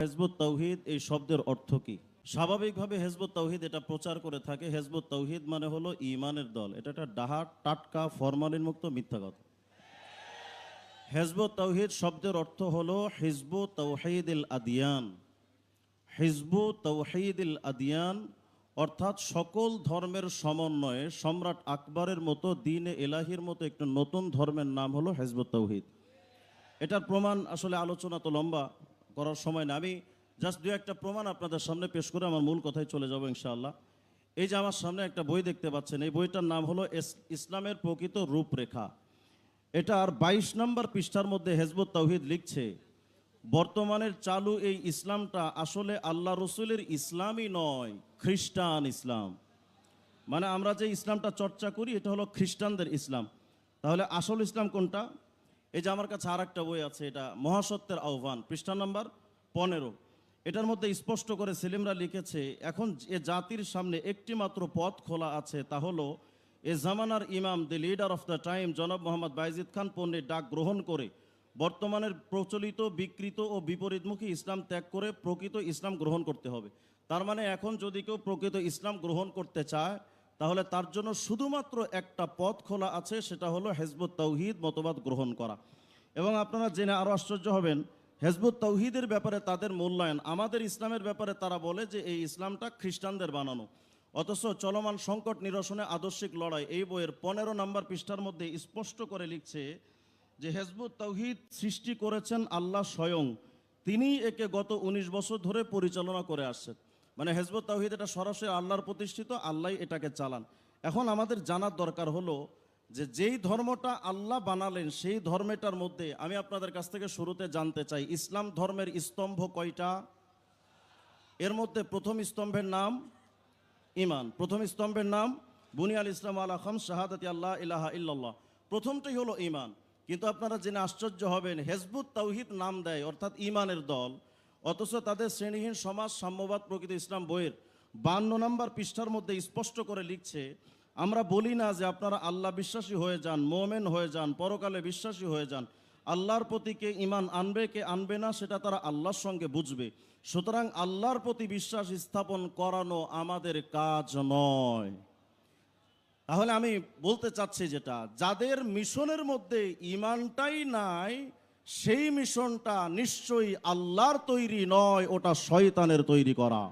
হেজবুত তাওহীদ এই শব্দের অর্থ কি? স্বাভাবিকভাবে হেজবুত তাওহীদ এটা প্রচার করে থাকে হেজবুত তাওহীদ মানে হলো ঈমানের দল। এটা একটা ডাহা টাটকা ফরমালিন মুক্ত মিথ্যা কথা। হেজবুত তাওহীদ শব্দের অর্থ হলো হিজবু তাওহীদিল আদিয়ান। হিজবু তাওহীদিল আদিয়ান অর্থাৎ সকল ধর্মের সমন্বয়ে সম্রাট আকবরের মতো দ্বীনে ইলাহির মতো একটা নতুন ধর্মের নাম হলো হিজবুত তাওহীদ। এটার প্রমাণ আসলে আলোচনা তো লম্বা করার সময় না, আমি জাস্ট দু একটা প্রমাণ আপনাদের সামনে পেশ করে আমার মূল কথায় চলে যাব ইনশাআল্লাহ। এই যে আমার সামনে একটা বই দেখতে পাচ্ছেন, এই বইটার নাম হলো ইসলামের প্রকৃত রূপরেখা। এটার 22 নম্বর পৃষ্ঠার মধ্যে হেজবুত তাওহীদ লিখছে, বর্তমানের চালু এই ইসলামটা আসলে আল্লাহ রসুলের ইসলামই নয়, খ্রিস্টান ইসলাম। মানে আমরা যে ইসলামটা চর্চা করি এটা হলো খ্রিস্টানদের ইসলাম। তাহলে আসল ইসলাম কোনটা? এই যে আমার কাছে আর একটা বই আছে, এটা মহাসত্যের আহ্বান, পৃষ্ঠা নাম্বার 15। এটার মধ্যে স্পষ্ট করে সেলিমরা লিখেছে, এখন এ জাতির সামনে একটি মাত্র পথ খোলা আছে, তা হলো এ জামানার ইমাম দি লিডার অফ দ্য টাইম জনাব মোহাম্মদ বাইজিদ খান পন্নীর ডাক গ্রহণ করে বর্তমানের প্রচলিত বিকৃত ও বিপরীতমুখী ইসলাম ত্যাগ করে প্রকৃত ইসলাম গ্রহণ করতে হবে। তার মানে এখন যদি কেউ প্রকৃত ইসলাম গ্রহণ করতে চায় তাহলে তার জন্য শুধুমাত্র একটা পথ খোলা আছে, সেটা হলো হেজবুত তাওহীদ মতবাদ গ্রহণ করা। এবং আপনারা জেনে আরও আশ্চর্য হবেন, হেজবুত তাওহীদের ব্যাপারে তাদের মূল্যায়ন আমাদের ইসলামের ব্যাপারে তারা বলে যে এই ইসলামটা খ্রিস্টানদের বানানো। অথচ চলমান সংকট নিরসনে আদর্শিক লড়াই এই বইয়ের 15 নম্বর পৃষ্ঠার মধ্যে স্পষ্ট করে লিখছে যে হেজবুত তাওহীদ সৃষ্টি করেছেন আল্লাহ স্বয়ং, তিনি একে গত 19 বছর ধরে পরিচালনা করে আসছেন। মানে হেজবুত তাওহীদ এটা সরাসরি আল্লাহর প্রতিষ্ঠিত, আল্লাহ এটাকে চালান। এখন আমাদের জানার দরকার হলো যে যেই ধর্মটা আল্লাহ বানালেন সেই ধর্মটার মধ্যে আমি আপনাদের কাছ থেকে শুরুতে জানতে চাই, ইসলাম ধর্মের স্তম্ভ কয়টা? এর মধ্যে প্রথম স্তম্ভের নাম ঈমান, প্রথম স্তম্ভের নাম বুনিয়াল ইসলাম আলা খামস শাহাদাতি আল্লাহ ইলাহা ইল্লাল্লাহ, প্রথমটাই হলো ঈমান। কিন্তু আপনারা জেনে আশ্চর্য হবেন, হেজবুত তাওহীদ নাম দেয় অর্থাৎ ঈমানের দল, অথচ তাদের শ্রেণীহীন সমাজ সাম্যবাদ প্রকৃত ইসলাম বইয়ের 52 নম্বর পৃষ্ঠার মধ্যে স্পষ্ট করে লিখছে, আমরা বলি না যে আপনারা আল্লাহ বিশ্বাসী হয়ে যান, মোমেন হয়ে যান, পরকালে বিশ্বাসী হয়ে যান। আল্লাহর প্রতি কে ঈমান আনবে কে আনবে না সেটা তারা আল্লাহর সঙ্গে বুঝবে। সুতরাং আল্লাহর প্রতি বিশ্বাস স্থাপন করানো আমাদের কাজ নয়। তাহলে আমি বলতে চাচ্ছি যেটা, যাদের মিশনের মধ্যে ঈমানটাই নাই সেই মিশনটা নিশ্চয়ই আল্লাহর তৈরি নয়, ওটা শয়তানের তৈরি করা।